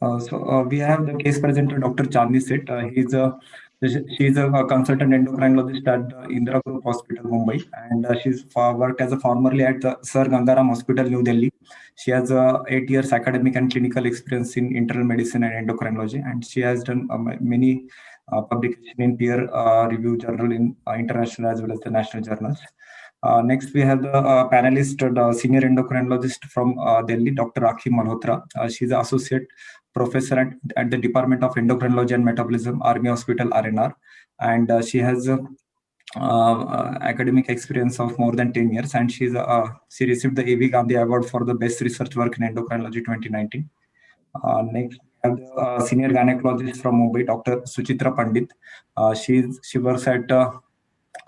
We have the case presenter, Dr. Chandni Seth. She is a consultant endocrinologist at the Indira Group Hospital, Mumbai, and she's worked as a formerly at the Sir Gangaram Hospital, New Delhi. She has 8 years academic and clinical experience in internal medicine and endocrinology, and she has done many publications in peer review journal in international as well as the national journals. Next, we have the panelist, the senior endocrinologist from Delhi, Dr. Rakhi Malhotra. She's an associate professor at the Department of Endocrinology and Metabolism, Army Hospital, RNR, and she has academic experience of more than 10 years, and she received the A.V. Gandhi Award for the best research work in endocrinology 2019. Next, we have the senior gynecologist from Mumbai, Dr. Suchitra Pandit. She works at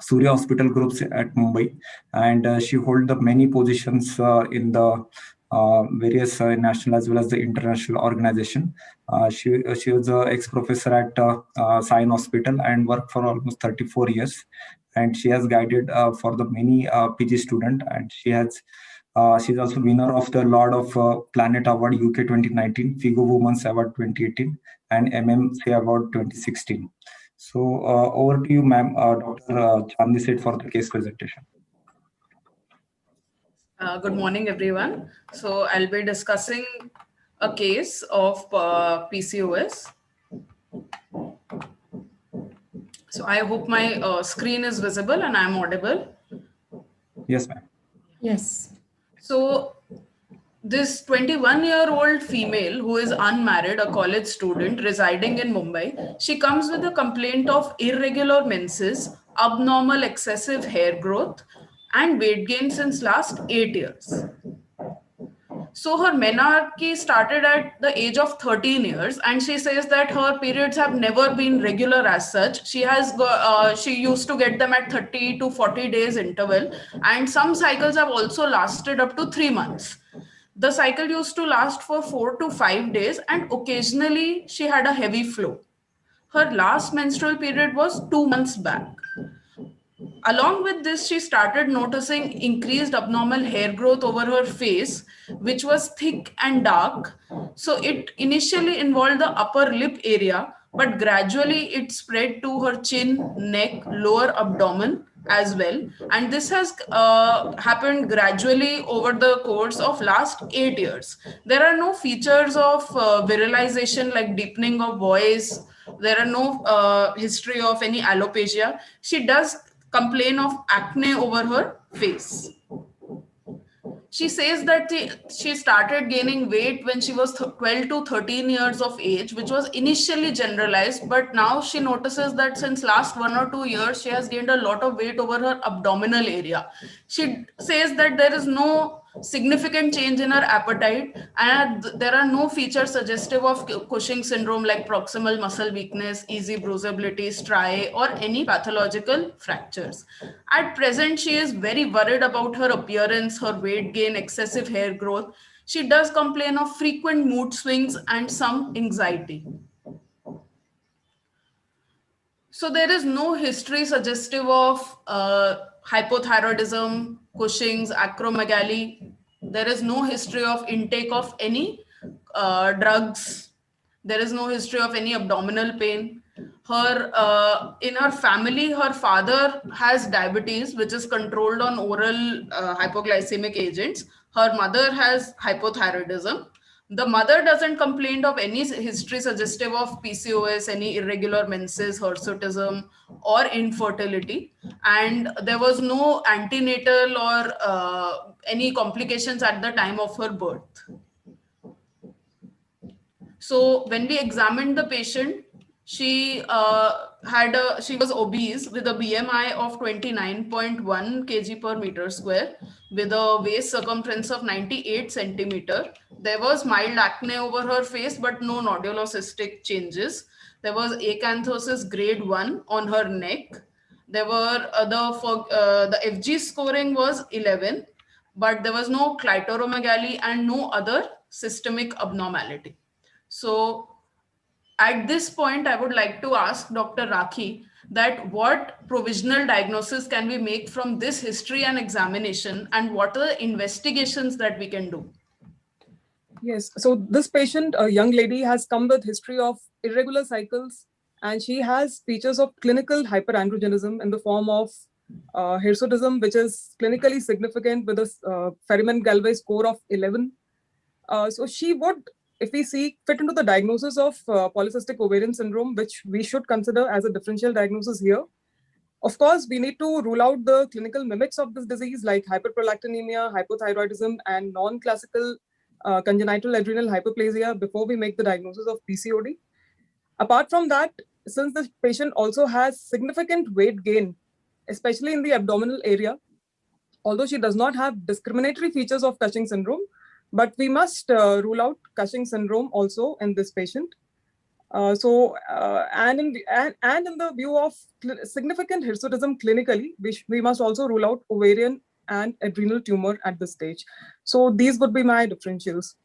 Surya Hospital Groups at Mumbai, and she holds the many positions in the various national as well as the international organization. She was an ex-professor at Sion Hospital and worked for almost 34 years. And she has guided for the many PG student, and she's also winner of the Lord of Planet Award UK 2019, FIGO Women's Award 2018, and MMC Award 2016. So over to you, ma'am, Dr. Chandni Seth, for the case presentation. Good morning, everyone. So I'll be discussing a case of PCOS. So I hope my screen is visible and I'm audible. Yes, ma'am. Yes. So this 21-year-old female who is unmarried, a college student residing in Mumbai, she comes with a complaint of irregular menses, abnormal excessive hair growth, and weight gain since last 8 years. So her menarche started at the age of 13 years, and she says that her periods have never been regular as such. She used to get them at 30 to 40 days interval, and some cycles have also lasted up to 3 months. The cycle used to last for 4 to 5 days, and occasionally she had a heavy flow. Her last menstrual period was 2 months back. Along with this, she started noticing increased abnormal hair growth over her face, which was thick and dark. So it initially involved the upper lip area, but gradually it spread to her chin, neck, lower abdomen as well. And this has happened gradually over the course of last 8 years. There are no features of virilization like deepening of voice. There are no history of any alopecia. She does complain of acne over her face. She says that she started gaining weight when she was 12 to 13 years of age, which was initially generalized, but now she notices that since last 1 or 2 years, she has gained a lot of weight over her abdominal area. She says that there is no significant change in her appetite, and there are no features suggestive of Cushing syndrome like proximal muscle weakness, easy bruisability, striae, or any pathological fractures. At present, she is very worried about her appearance, her weight gain, excessive hair growth. She does complain of frequent mood swings and some anxiety. So there is no history suggestive of hypothyroidism, Cushing's, acromegaly. There is no history of intake of any drugs. There is no history of any abdominal pain. In her family, her father has diabetes, which is controlled on oral hypoglycemic agents. Her mother has hypothyroidism. The mother doesn't complain of any history suggestive of PCOS, any irregular menses, hirsutism, or infertility. And there was no antenatal or any complications at the time of her birth. So when we examined the patient, she was obese with a BMI of 29.1 kg per meter square, with a waist circumference of 98 centimeter. There was mild acne over her face, but no nodulocystic changes. There was acanthosis grade 1 on her neck. There were the FG scoring was 11, but there was no clitoromegaly and no other systemic abnormality. So at this point, I would like to ask Dr. Rakhi that what provisional diagnosis can we make from this history and examination, and what are the investigations that we can do? Yes. So this patient, a young lady, has come with history of irregular cycles, and she has features of clinical hyperandrogenism in the form of hirsutism, which is clinically significant with a Ferriman-Galway score of 11. So she would, if we see, fit into the diagnosis of polycystic ovarian syndrome, which we should consider as a differential diagnosis here. Of course, we need to rule out the clinical mimics of this disease like hyperprolactinemia, hypothyroidism, and non-classical congenital adrenal hyperplasia before we make the diagnosis of PCOD. Apart from that, since the patient also has significant weight gain, especially in the abdominal area, although she does not have discriminatory features of Cushing syndrome, but we must rule out Cushing syndrome also in this patient. And in the view of significant hirsutism clinically, we must also rule out ovarian and adrenal tumor at this stage. So these would be my differentials.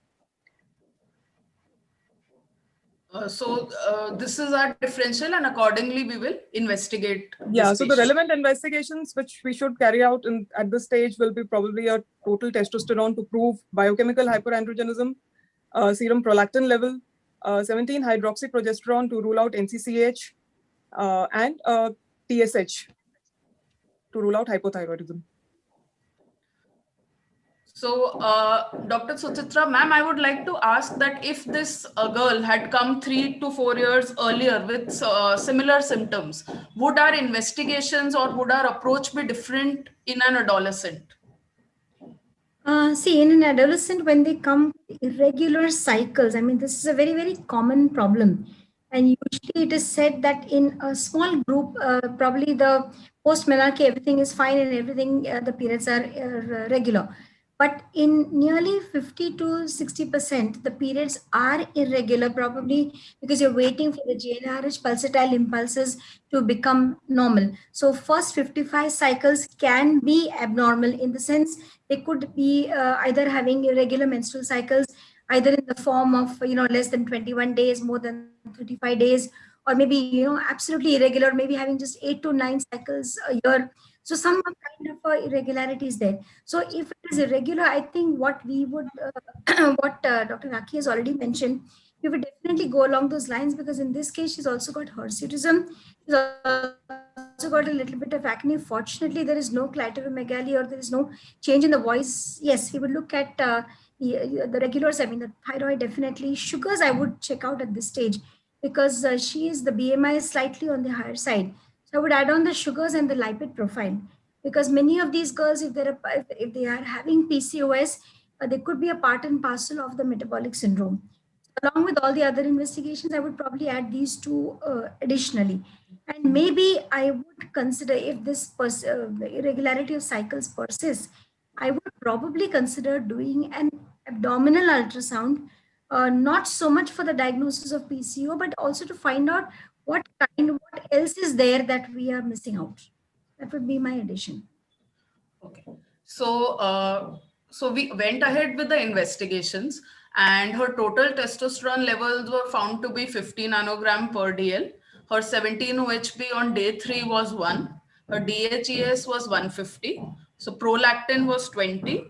This is our differential, and accordingly we will investigate. Yeah, so the relevant investigations which we should carry out at this stage will be probably a total testosterone to prove biochemical hyperandrogenism, serum prolactin level, 17-hydroxyprogesterone to rule out NCCH, and TSH to rule out hypothyroidism. So, Dr. Suchitra, ma'am, I would like to ask that if this girl had come 3 to 4 years earlier with similar symptoms, would our investigations or would our approach be different in an adolescent? See, in an adolescent, when they come irregular cycles, I mean, this is a very, very common problem. And usually it is said that in a small group, probably the post-menarche, everything is fine and everything, the periods are regular. But in nearly 50 to 60%, the periods are irregular, probably because you're waiting for the GnRH pulsatile impulses to become normal. So first 55 cycles can be abnormal in the sense they could be either having irregular menstrual cycles, either in the form of, less than 21 days, more than 35 days, or maybe, absolutely irregular, maybe having just 8 to 9 cycles a year. So some kind of irregularity is there. So if it is irregular, I think what we would, what Dr. Rakhi has already mentioned, we would definitely go along those lines, because in this case, she's also got hirsutism. She's also got a little bit of acne. Fortunately, there is no clitoromegaly or there is no change in the voice. Yes, we would look at the regulars. I mean, the thyroid definitely. Sugars, I would check out at this stage, because she is, the BMI is slightly on the higher side. So I would add on the sugars and the lipid profile, because many of these girls, if they are having PCOS, they could be a part and parcel of the metabolic syndrome. Along with all the other investigations, I would probably add these two additionally. And maybe I would consider, if this irregularity of cycles persists, I would probably consider doing an abdominal ultrasound, not so much for the diagnosis of PCO, but also to find out what else is there that we are missing out. That would be my addition. Okay. So, so we went ahead with the investigations, and her total testosterone levels were found to be 50 nanogram per DL. Her 17-OHP on day 3 was 1. Her DHEAS was 150. So prolactin was 20,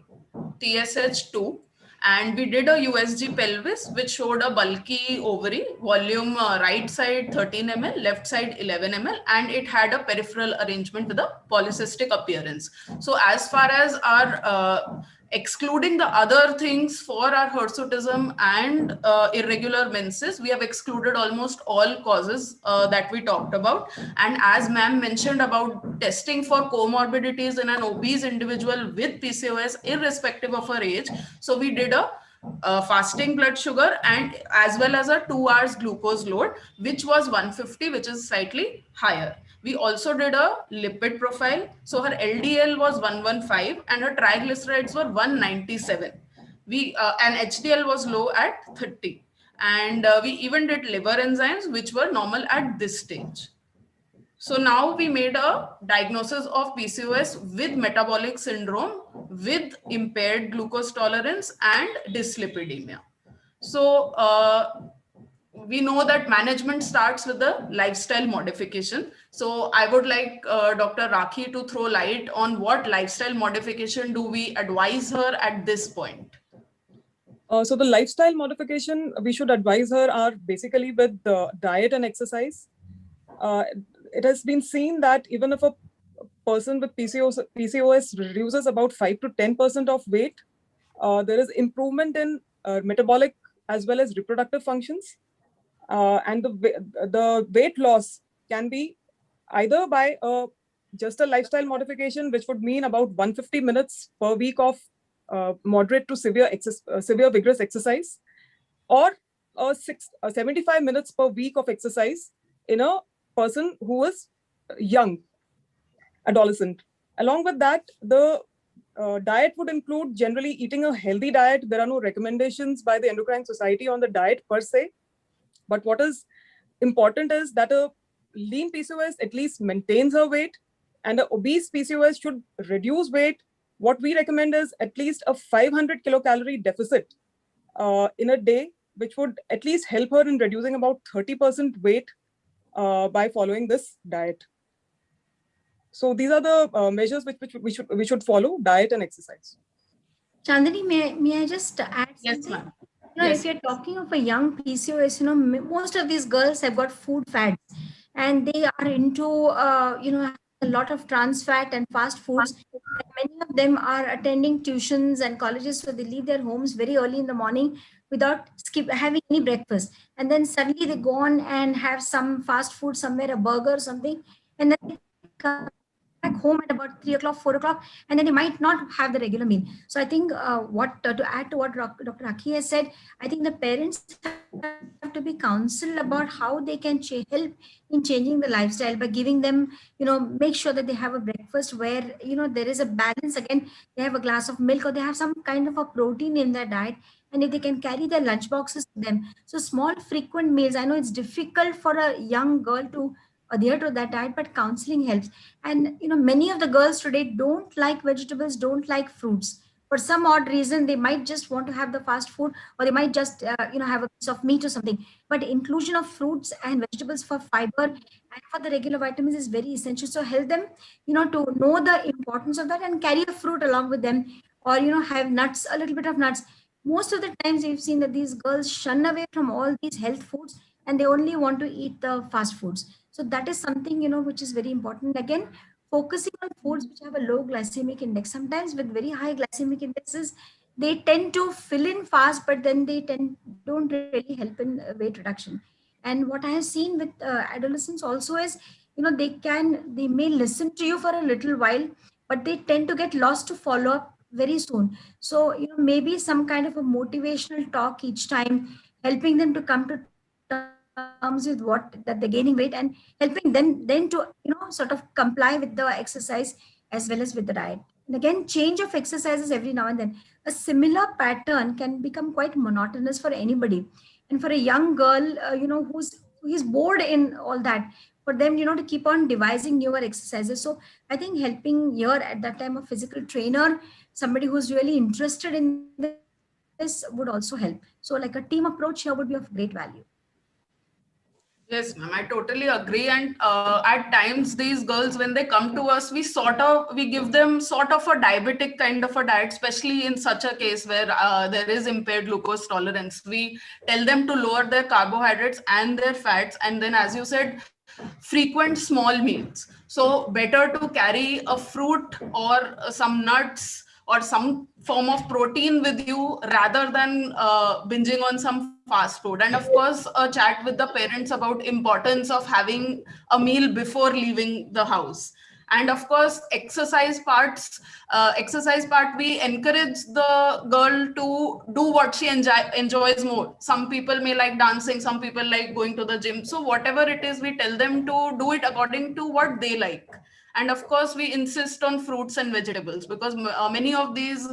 TSH 2. And we did a USG pelvis, which showed a bulky ovary, volume right side 13 ml, left side 11 ml, and it had a peripheral arrangement with a polycystic appearance. So as far as our excluding the other things for our hirsutism and irregular menses, we have excluded almost all causes that we talked about. And as ma'am mentioned about testing for comorbidities in an obese individual with PCOS, irrespective of her age, so we did a fasting blood sugar and as well as a 2 hours glucose load, which was 150, which is slightly higher. We also did a lipid profile. So her LDL was 115 and her triglycerides were 197. And HDL was low at 30. And we even did liver enzymes, which were normal at this stage. So now we made a diagnosis of PCOS with metabolic syndrome, with impaired glucose tolerance and dyslipidemia. So we know that management starts with the lifestyle modification. So I would like Dr. Rakhi to throw light on what lifestyle modification do we advise her at this point. So the lifestyle modification we should advise her are basically with the diet and exercise. It has been seen that even if a person with PCOS reduces about 5 to 10% of weight, there is improvement in metabolic as well as reproductive functions. And the weight loss can be either by just a lifestyle modification, which would mean about 150 minutes per week of moderate to severe vigorous exercise, or 75 minutes per week of exercise in a person who is young, adolescent. Along with that, the diet would include generally eating a healthy diet. There are no recommendations by the Endocrine Society on the diet per se. But what is important is that a lean PCOS at least maintains her weight, and an obese PCOS should reduce weight. What we recommend is at least a 500 kilocalorie deficit in a day, which would at least help her in reducing about 30% weight by following this diet. So these are the measures which we should follow: diet and exercise. Chandani, may I just add something? Yes, ma'am. Yes. If you're talking of a young PCOS, most of these girls have got food fads, and they are into a lot of trans fat and fast foods. And many of them are attending tuitions and colleges, so they leave their homes very early in the morning without having any breakfast, and then suddenly they go on and have some fast food somewhere, a burger or something, and then they come back home at about 3 o'clock, 4 o'clock, and then they might not have the regular meal. So I think to add to what Dr. Rakhi has said, I think the parents have to be counseled about how they can help in changing the lifestyle by giving them, make sure that they have a breakfast where, there is a balance. Again, they have a glass of milk or they have some kind of a protein in their diet. And if they can carry their lunch boxes to them. So small, frequent meals. I know it's difficult for a young girl to adhere to that diet, but counseling helps. And many of the girls today don't like vegetables, don't like fruits. For some odd reason, they might just want to have the fast food, or they might just have a piece of meat or something. But inclusion of fruits and vegetables for fiber and for the regular vitamins is very essential. So help them to know the importance of that and carry a fruit along with them, or have nuts, a little bit of nuts. Most of the times we've seen that these girls shun away from all these health foods and they only want to eat the fast foods. So that is something, which is very important. Again, focusing on foods which have a low glycemic index. Sometimes with very high glycemic indexes, they tend to fill in fast, but then they don't really help in weight reduction. And what I have seen with adolescents also is, they may listen to you for a little while, but they tend to get lost to follow up very soon. So, maybe some kind of a motivational talk each time, helping them to come to terms with that they're gaining weight and helping them then to sort of comply with the exercise as well as with the diet. And again, change of exercises every now and then. A similar pattern can become quite monotonous for anybody, and for a young girl who's bored in all that, for them to keep on devising newer exercises. So I think helping here at that time a physical trainer, somebody who's really interested in this, would also help. So like a team approach here would be of great value. Yes, ma'am, I totally agree. And at times these girls, when they come to us, we give them sort of a diabetic kind of a diet, especially in such a case where there is impaired glucose tolerance. We tell them to lower their carbohydrates and their fats. And then, as you said, frequent small meals. So better to carry a fruit or some nuts or some form of protein with you rather than binging on some fast food. And of course, a chat with the parents about importance of having a meal before leaving the house. And of course, exercise part, we encourage the girl to do what she enjoys more. Some people may like dancing, some people like going to the gym. So whatever it is, we tell them to do it according to what they like. And of course, we insist on fruits and vegetables because many of these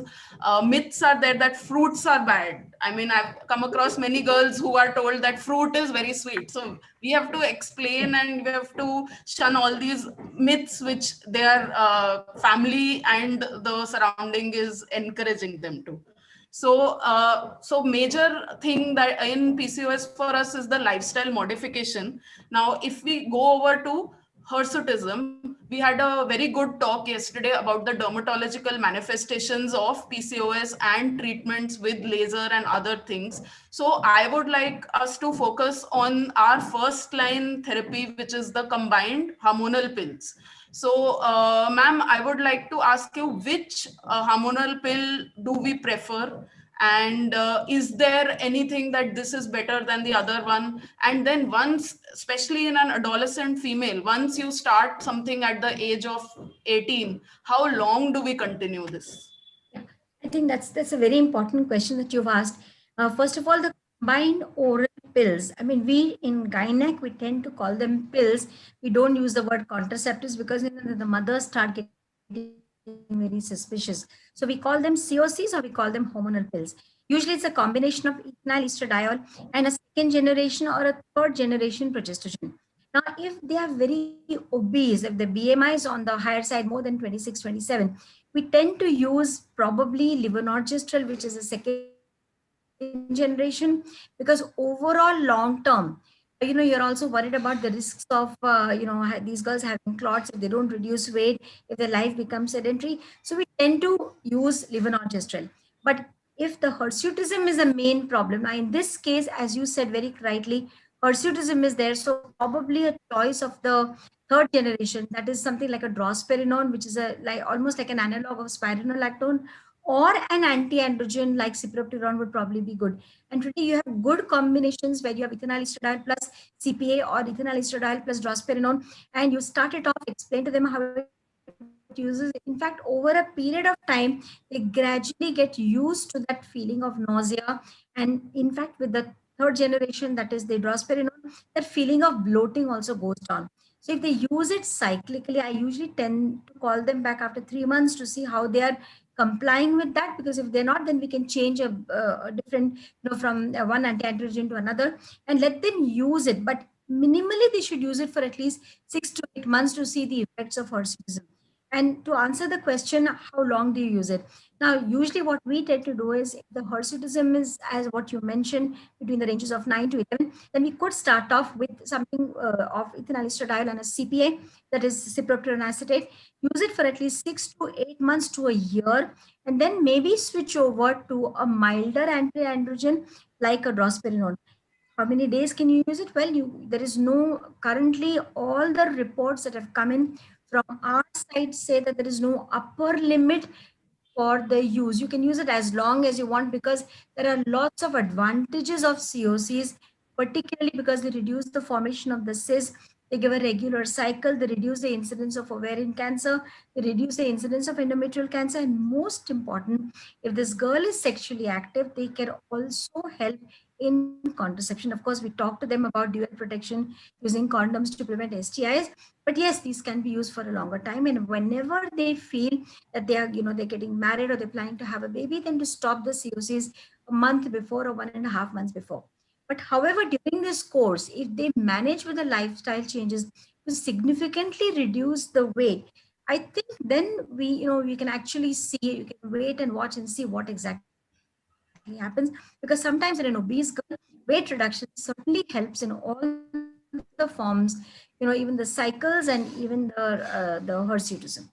myths are there that fruits are bad. I mean, I've come across many girls who are told that fruit is very sweet. So we have to explain and we have to shun all these myths which their family and the surrounding is encouraging them to. So, so major thing that in PCOS for us is the lifestyle modification. Now, if we go over to hirsutism, we had a very good talk yesterday about the dermatological manifestations of PCOS and treatments with laser and other things. So I would like us to focus on our first line therapy, which is the combined hormonal pills. So, ma'am, I would like to ask you, which hormonal pill do we prefer? And is there anything that this is better than the other one? And then once, especially in an adolescent female, once you start something at the age of 18, how long do we continue this? Yeah, I think that's a very important question that you've asked. First of all, the combined oral pills. I mean, we in gynec we tend to call them pills. We don't use the word contraceptives because the mothers start getting very suspicious. So we call them COCs or we call them hormonal pills. Usually, it's a combination of ethinyl estradiol and a second generation or a third generation progestogen. Now, if they are very obese, if the BMI is on the higher side, more than 26, 27, we tend to use probably levonorgestrel, which is a second generation, because overall long term, you're also worried about the risks of these girls having clots if they don't reduce weight, if their life becomes sedentary. So we tend to use levonorgestrel. But if the hirsutism is a main problem, now in this case, as you said very rightly, hirsutism is there, so probably a choice of the third generation, that is something like a drospirenone, which is almost like an analog of spironolactone, or an anti-androgen like cyproterone would probably be good. And today you have good combinations where you have ethinyl estradiol plus CPA or ethinyl estradiol plus drospirenone, and you start it off, explain to them how it uses. In fact, over a period of time, they gradually get used to that feeling of nausea. And in fact, with the third generation, that is the drospirenone, that feeling of bloating also goes down. So if they use it cyclically, I usually tend to call them back after 3 months to see how they are complying with that, because if they're not, then we can change a different, from one anti-androgen to another and let them use it. But minimally, they should use it for at least 6 to 8 months to see the effects of hirsutism. And to answer the question, how long do you use it? Now, usually what we tend to do is, if the hirsutism is, as what you mentioned, between the ranges of 9 to 11, then we could start off with something of ethinyl estradiol and a CPA, that is cyproterone acetate. Use it for at least 6 to 8 months to a year, and then maybe switch over to a milder anti-androgen like a drospirenone. How many days can you use it? Well, there is no, currently all the reports that have come in from our side say that there is no upper limit for the use. You can use it as long as you want, because there are lots of advantages of COCs, particularly because they reduce the formation of the cyst, they give a regular cycle, they reduce the incidence of ovarian cancer, they reduce the incidence of endometrial cancer, and most important, if this girl is sexually active, they can also help in contraception. Of course, we talk to them about dual protection, using condoms to prevent STIs. But yes, these can be used for a longer time. And whenever they feel that they are, they're getting married or they're planning to have a baby, then to stop the COCs a month before or 1.5 months before. But however, during this course, if they manage with the lifestyle changes to significantly reduce the weight, I think then we can actually see, you can wait and watch and see what exactly happens, because sometimes in an obese girl, weight reduction certainly helps in all the forms, even the cycles and even the hirsutism.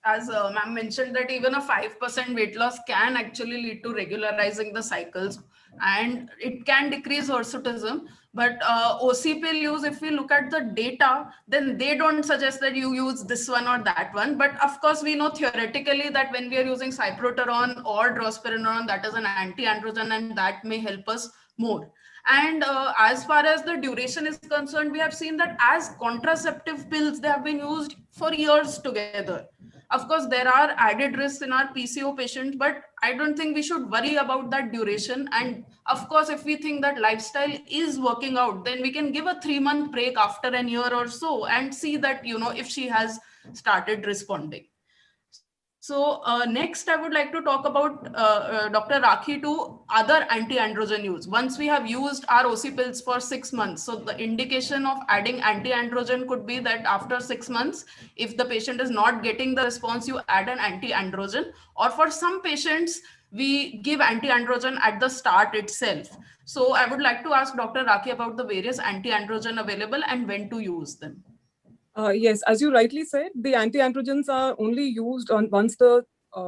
As ma'am mentioned, that even a 5% weight loss can actually lead to regularizing the cycles, and it can decrease hirsutism. But OC pill use, if we look at the data, then they don't suggest that you use this one or that one. But of course, we know theoretically that when we are using cyproterone or drospirenone, that is an anti-androgen, and that may help us more. And as far as the duration is concerned, we have seen that as contraceptive pills, they have been used for years together. Of course, there are added risks in our PCO patients, but I don't think we should worry about that duration. And of course, if we think that lifestyle is working out, then we can give a 3-month break after a year or so and see that, if she has started responding. So next, I would like to talk about Dr. Rakhi to other anti-androgen use. Once we have used our OC pills for 6 months, so the indication of adding anti-androgen could be that after 6 months, if the patient is not getting the response, you add an anti-androgen. Or for some patients, we give anti-androgen at the start itself. So I would like to ask Dr. Rakhi about the various anti-androgen available and when to use them. Yes, as you rightly said, the anti-androgens are only used once the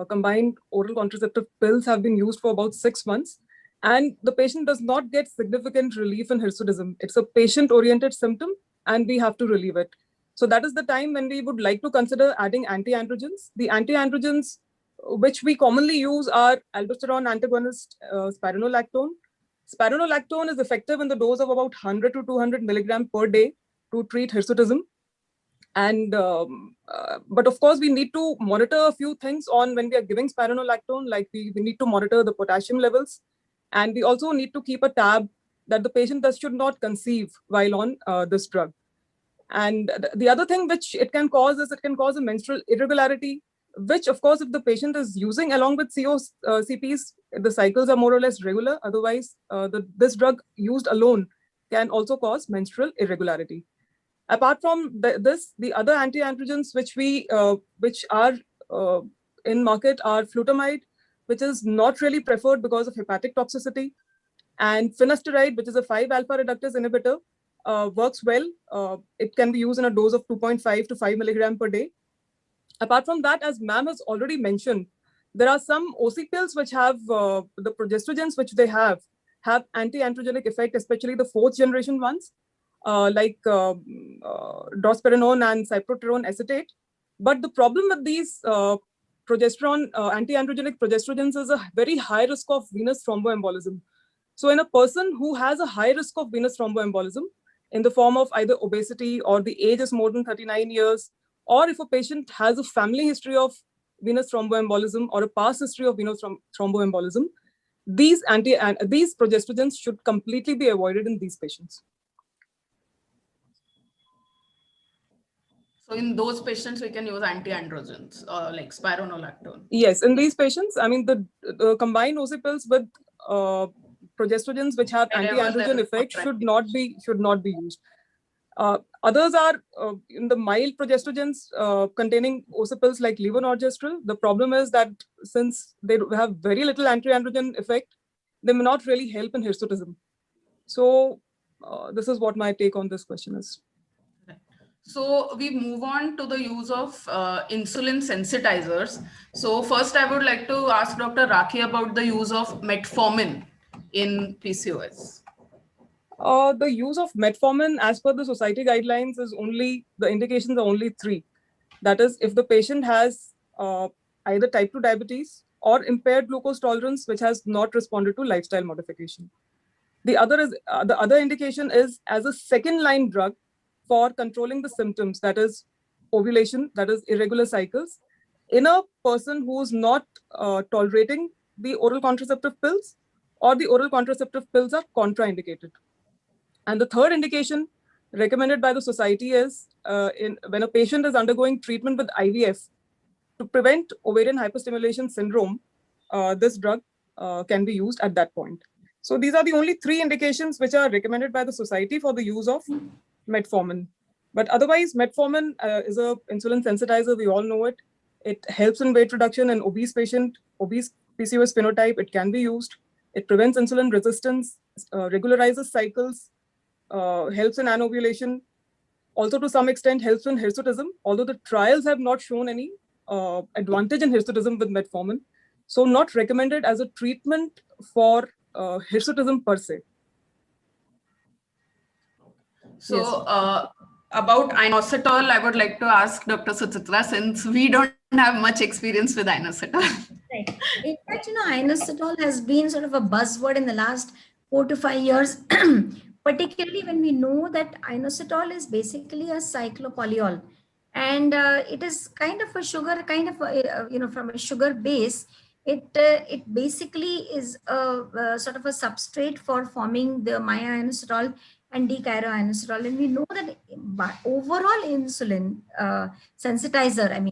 combined oral contraceptive pills have been used for about 6 months, and the patient does not get significant relief in hirsutism. It's a patient-oriented symptom, and we have to relieve it. So that is the time when we would like to consider adding anti-androgens. The anti-androgens which we commonly use are aldosterone antagonist, spironolactone. Spironolactone is effective in the dose of about 100 to 200 milligram per day to treat hirsutism. And but of course, we need to monitor a few things on when we are giving spironolactone, like we need to monitor the potassium levels, and we also need to keep a tab that the patient should not conceive while on this drug. And the other thing which it can cause is it can cause a menstrual irregularity, which of course, if the patient is using along with CPs, the cycles are more or less regular. Otherwise, this drug used alone can also cause menstrual irregularity. Apart from this, the other anti-androgens which are in market are flutamide, which is not really preferred because of hepatic toxicity, and finasteride, which is a 5-alpha reductase inhibitor, works well. It can be used in a dose of 2.5 to 5 milligram per day. Apart from that, as ma'am has already mentioned, there are some OC pills which have the progestogens which they have anti-androgenic effect, especially the 4th generation ones, like drospirenone and cyproterone acetate. But the problem with these progesterone, anti-androgenic progestrogens is a very high risk of venous thromboembolism. So in a person who has a high risk of venous thromboembolism in the form of either obesity or the age is more than 39 years, or if a patient has a family history of venous thromboembolism or a past history of venous thromboembolism, these progestrogens should completely be avoided in these patients. So in those patients, we can use anti-androgens like spironolactone. Yes, in these patients, I mean, the combined OC pills with progestrogens which have anti-androgen effect should not be used. Others are in the mild progestrogens containing OC pills like levonorgestrel. The problem is that since they have very little anti-androgen effect, they may not really help in hirsutism. So this is what my take on this question is. So we move on to the use of insulin sensitizers. So first, I would like to ask Dr. Rakhi about the use of metformin in PCOS. The use of metformin as per the society guidelines is the indications are only 3. That is, if the patient has either type 2 diabetes or impaired glucose tolerance, which has not responded to lifestyle modification. The other indication is as a second line drug for controlling the symptoms, that is ovulation, that is irregular cycles, in a person who is not tolerating the oral contraceptive pills, or the oral contraceptive pills are contraindicated. And the third indication recommended by the society is when a patient is undergoing treatment with IVF to prevent ovarian hyperstimulation syndrome, this drug can be used at that point. So these are the only 3 indications which are recommended by the society for the use of metformin. But otherwise, metformin is an insulin sensitizer. We all know it. It helps in weight reduction in obese PCOS phenotype. It can be used. It prevents insulin resistance, regularizes cycles, helps in anovulation. Also, to some extent, helps in hirsutism, although the trials have not shown any advantage in hirsutism with metformin. So not recommended as a treatment for hirsutism per se. So yes. About inositol, I would like to ask Dr. Suchitra, since we don't have much experience with inositol. Right. In fact, inositol has been sort of a buzzword in the last 4 to 5 years, particularly when we know that inositol is basically a cyclopolyol, and it is kind of a sugar, from a sugar base. It basically is a sort of a substrate for forming the mya-inositol and D-chiro-inositol. And we know that overall insulin sensitizer,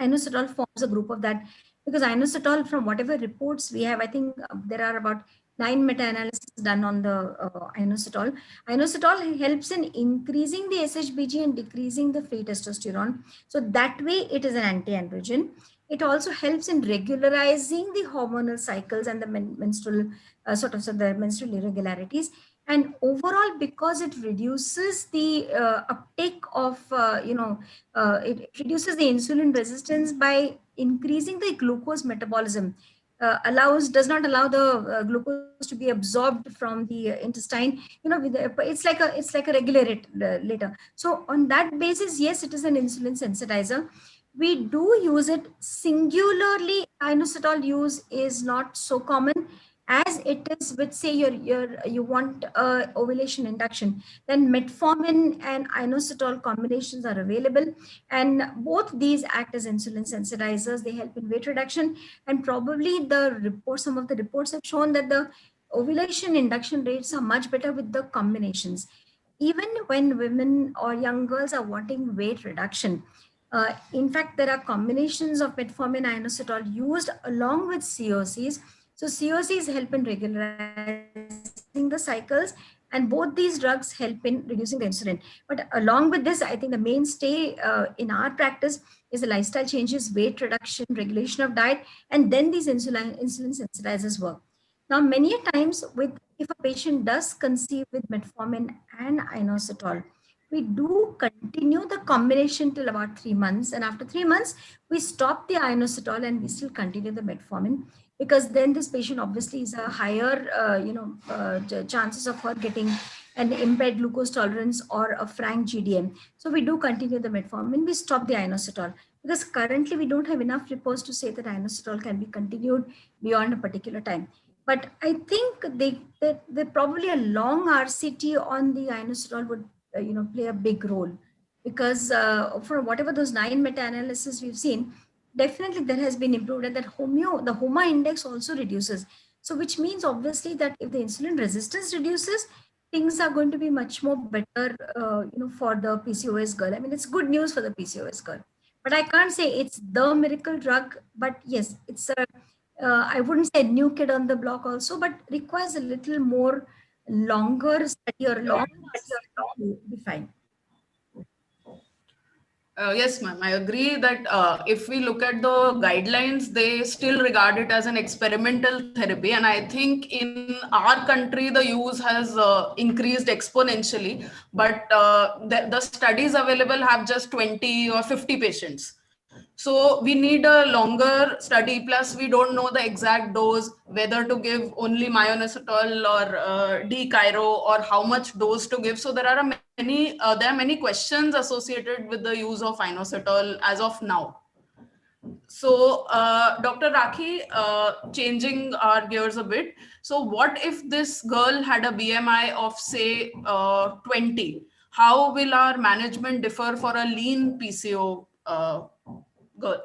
inositol forms a group of that, because inositol, from whatever reports we have, I think there are about 9 meta-analysis done on the inositol. Inositol helps in increasing the SHBG and decreasing the free testosterone. So that way it is an anti-androgen. It also helps in regularizing the hormonal cycles and the menstrual the menstrual irregularities. And overall, because it reduces the uptake of, it reduces the insulin resistance by increasing the glucose metabolism, does not allow the glucose to be absorbed from the intestine. It's like a regulator. So on that basis, yes, it is an insulin sensitizer. We do use it singularly. Inositol use is not so common as it is with, say, you want ovulation induction. Then metformin and inositol combinations are available, and both these act as insulin sensitizers. They help in weight reduction, and probably some of the reports have shown that the ovulation induction rates are much better with the combinations. Even when women or young girls are wanting weight reduction, in fact, there are combinations of metformin inositol used along with COCs. So COCs help in regularizing the cycles, and both these drugs help in reducing the insulin. But along with this, I think the mainstay in our practice is the lifestyle changes, weight reduction, regulation of diet, and then these insulin sensitizers work. Now, many a times, if a patient does conceive with metformin and inositol, we do continue the combination till about 3 months, and after 3 months we stop the inositol and we still continue the metformin, because then this patient obviously is a higher chances of her getting an impaired glucose tolerance or a frank GDM. So we do continue the metformin, we stop the inositol, because currently we don't have enough reports to say that inositol can be continued beyond a particular time. But I think they probably a long RCT on the inositol would play a big role, because for whatever those 9 meta-analysis we've seen, definitely there has been improved, and that the HOMA index also reduces. So which means obviously that if the insulin resistance reduces, things are going to be much more better, for the PCOS girl. I mean, it's good news for the PCOS girl, but I can't say it's the miracle drug. But yes, it's I wouldn't say a new kid on the block also, but requires a little more longer study or longer to define. Yes, ma'am. I agree that if we look at the guidelines, they still regard it as an experimental therapy. And I think in our country, the use has increased exponentially. But the studies available have just 20 or 50 patients. So we need a longer study. Plus, we don't know the exact dose, whether to give only myoinositol or D-Chiro, or how much dose to give. So there are many questions associated with the use of inositol as of now. So, Dr. Rakhi, changing our gears a bit. So, what if this girl had a BMI of, say, 20? How will our management differ for a lean PCO girl?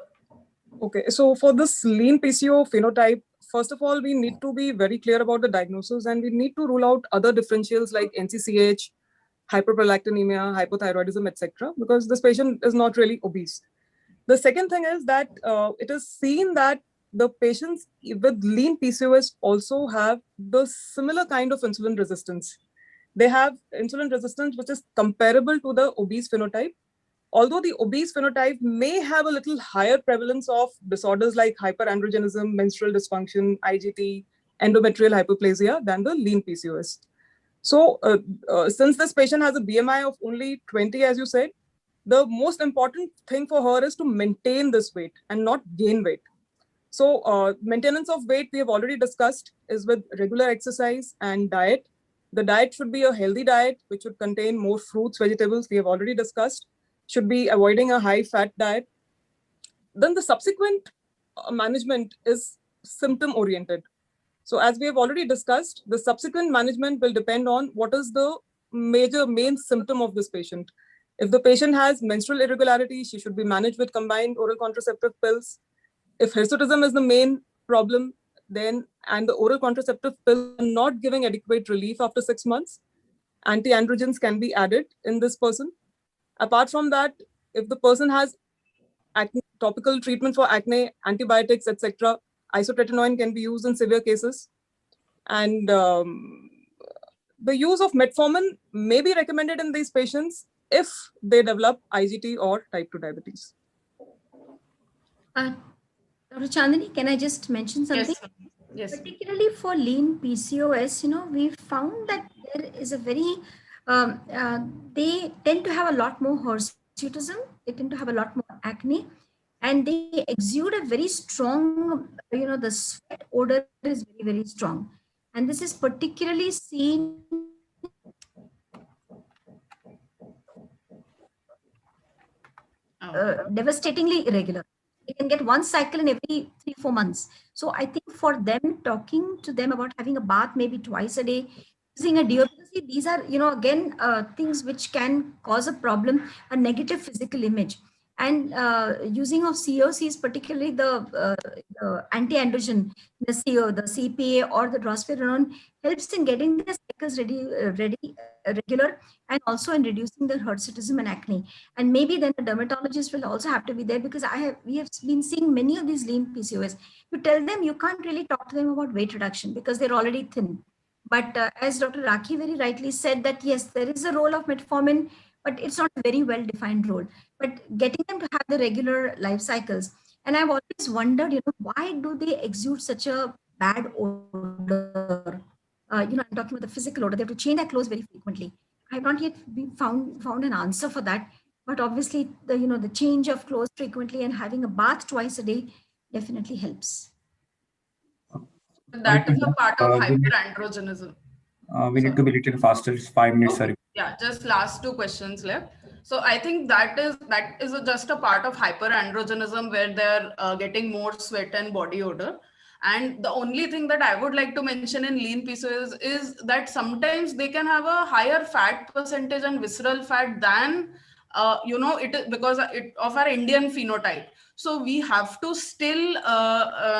Okay, so for this lean PCO phenotype, first of all, we need to be very clear about the diagnosis, and we need to rule out other differentials like NCCH, hyperprolactinemia, hypothyroidism, etc., because this patient is not really obese. The second thing is that it is seen that the patients with lean PCOS also have the similar kind of insulin resistance. They have insulin resistance which is comparable to the obese phenotype, although the obese phenotype may have a little higher prevalence of disorders like hyperandrogenism, menstrual dysfunction, IGT, endometrial hyperplasia than the lean PCOS. So since this patient has a BMI of only 20, as you said, the most important thing for her is to maintain this weight and not gain weight. So maintenance of weight, we have already discussed, is with regular exercise and diet. The diet should be a healthy diet, which should contain more fruits, vegetables, we have already discussed. Should be avoiding a high fat diet. Then the subsequent management is symptom oriented. So as we have already discussed, the subsequent management will depend on what is the main symptom of this patient. If the patient has menstrual irregularity, she should be managed with combined oral contraceptive pills. If hirsutism is the main problem, then, and the oral contraceptive pills are not giving adequate relief after 6 months, anti-androgens can be added in this person. Apart from that, if the person has acne, topical treatment for acne, antibiotics, etc., isotretinoin can be used in severe cases. And the use of metformin may be recommended in these patients if they develop IGT or type 2 diabetes. Dr. Chandani, can I just mention something? Yes. Particularly for lean PCOS, we found that there is a very, they tend to have a lot more hirsutism, they tend to have a lot more acne, and they exude a very strong, the sweat odor is very, very strong. And this is particularly seen devastatingly irregular. They can get one cycle in every 3-4 months. So I think for them, talking to them about having a bath maybe twice a day, using a deodorant, see, these are, again, things which can cause a problem, a negative physical image. And using of COCs, particularly the anti-androgen, the CO, the CPA or the drospirenone, helps in getting their cycles regular, and also in reducing their hirsutism and acne. And maybe then a dermatologist will also have to be there, because we have been seeing many of these lean PCOS. You tell them, you can't really talk to them about weight reduction because they're already thin. But as Dr. Rakhi very rightly said, that yes, there is a role of metformin, but it's not a very well defined role. But getting them to have the regular life cycles. And I've always wondered, why do they exude such a bad odor? I'm talking about the physical odor. They have to change their clothes very frequently. I have not yet found an answer for that. But obviously, the change of clothes frequently and having a bath twice a day definitely helps. That is a part of hyperandrogenism. We need to be a little faster. It's 5 minutes. Okay. Yeah, just last 2 questions left. So I think that is just a part of hyperandrogenism, where they're getting more sweat and body odor. And the only thing that I would like to mention in lean PCOS is that sometimes they can have a higher fat percentage and visceral fat than it is because of our Indian phenotype. So we have to still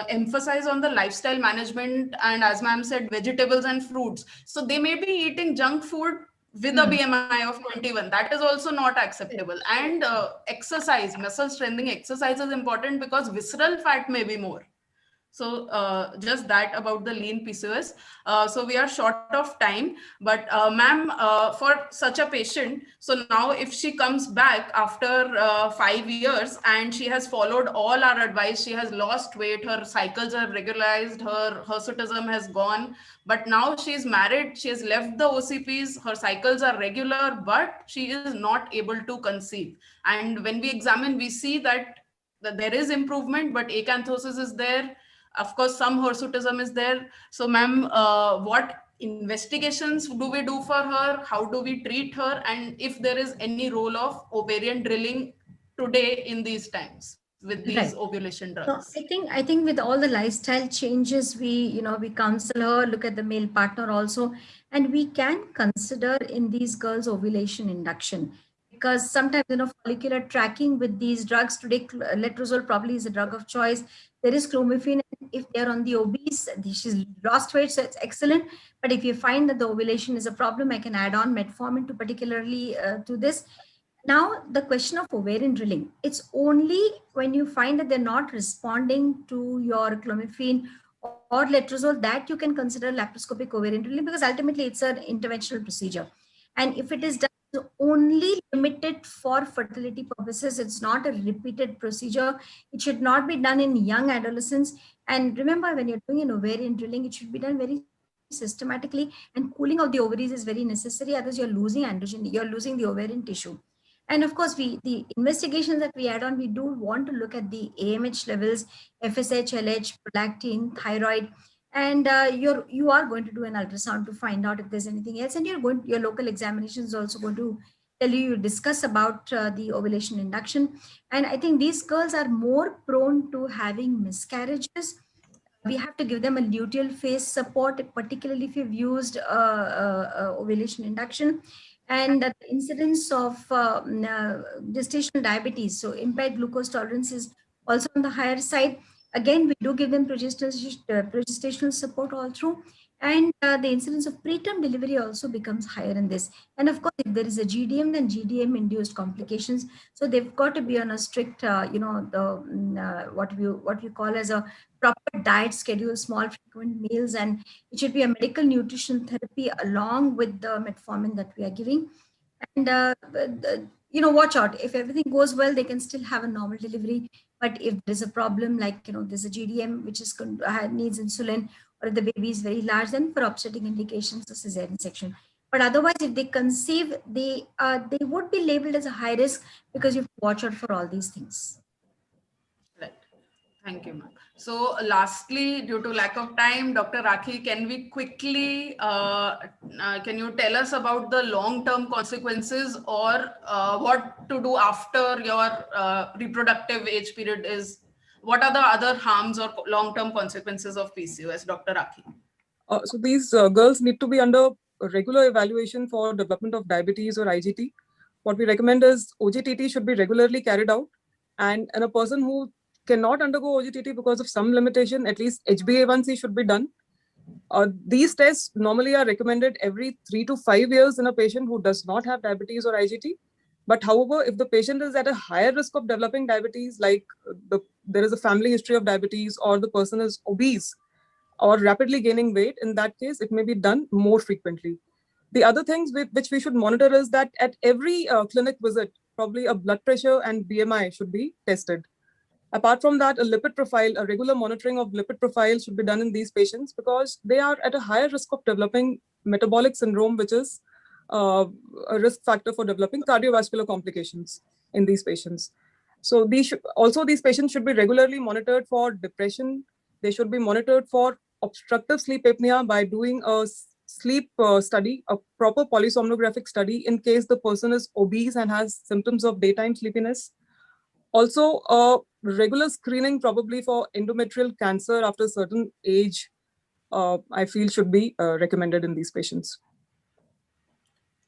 emphasize on the lifestyle management, and as ma'am said, vegetables and fruits. So they may be eating junk food with a BMI of 21. That is also not acceptable. And exercise, muscle strengthening exercise is important, because visceral fat may be more. So just that about the lean PCOS. So we are short of time, but ma'am, for such a patient, so now if she comes back after 5 years and she has followed all our advice, she has lost weight, her cycles are regularized, her hirsutism has gone, but now she is married, she has left the OCPs, her cycles are regular, but she is not able to conceive. And when we examine, we see that there is improvement, but acanthosis is there. Of course, some hirsutism is there. So, ma'am, what investigations do we do for her? How do we treat her? And if there is any role of ovarian drilling today in these times with these ovulation drugs? So I think with all the lifestyle changes, we counsel her, look at the male partner also, and we can consider in these girls ovulation induction. Because sometimes, follicular tracking with these drugs today, letrozole probably is a drug of choice. There is clomiphene. If they're on the obese, she's lost weight, so it's excellent. But if you find that the ovulation is a problem, I can add on metformin to particularly to this. Now, the question of ovarian drilling, it's only when you find that they're not responding to your clomiphene or letrozole that you can consider laparoscopic ovarian drilling, because ultimately it's an interventional procedure. And if it is done only limited for fertility purposes, it's not a repeated procedure. It should not be done in young adolescents. And remember, when you're doing an ovarian drilling, it should be done very systematically, and cooling of the ovaries is very necessary. Otherwise, you're losing androgen, you're losing the ovarian tissue. And of course, the investigations that we add on, we do want to look at the AMH levels, FSH, LH, prolactin, thyroid, and you are going to do an ultrasound to find out if there's anything else. And your local examination is also going to tell you discuss about the ovulation induction. And I think these girls are more prone to having miscarriages. We have to give them a luteal phase support, particularly if you've used ovulation induction. And the incidence of gestational diabetes, so impaired glucose tolerance, is also on the higher side. Again, we do give them progestational support all through. And the incidence of preterm delivery also becomes higher in this. And of course, if there is a GDM, then GDM-induced complications. So they've got to be on a strict, what we call as a proper diet schedule, small frequent meals, and it should be a medical nutrition therapy along with the metformin that we are giving. And watch out. If everything goes well, they can still have a normal delivery. But if there's a problem, like there's a GDM which needs insulin, or if the baby is very large, then for obstetric indications, the cesarean section. But otherwise, if they conceive, they would be labeled as a high risk because you have to watch out for all these things. Right. Thank you, ma'am. So lastly, due to lack of time, Dr. Rakhi, can we quickly, can you tell us about the long-term consequences or what to do after your reproductive age period is? What are the other harms or long-term consequences of PCOS, Dr. Rakhi? So these girls need to be under a regular evaluation for development of diabetes or IGT. What we recommend is OGTT should be regularly carried out. And in a person who cannot undergo OGTT because of some limitation, at least HbA1c should be done. These tests normally are recommended every 3 to 5 years in a patient who does not have diabetes or IGT. But however, if the patient is at a higher risk of developing diabetes, like there is a family history of diabetes, or the person is obese or rapidly gaining weight, in that case, it may be done more frequently. The other things which we should monitor is that at every clinic visit, probably a blood pressure and BMI should be tested. Apart from that, a lipid profile, a regular monitoring of lipid profile should be done in these patients because they are at a higher risk of developing metabolic syndrome, which is a risk factor for developing cardiovascular complications in these patients. So these patients should be regularly monitored for depression. They should be monitored for obstructive sleep apnea by doing a sleep study, a proper polysomnographic study in case the person is obese and has symptoms of daytime sleepiness. Also, regular screening probably for endometrial cancer after a certain age, I feel should be recommended in these patients.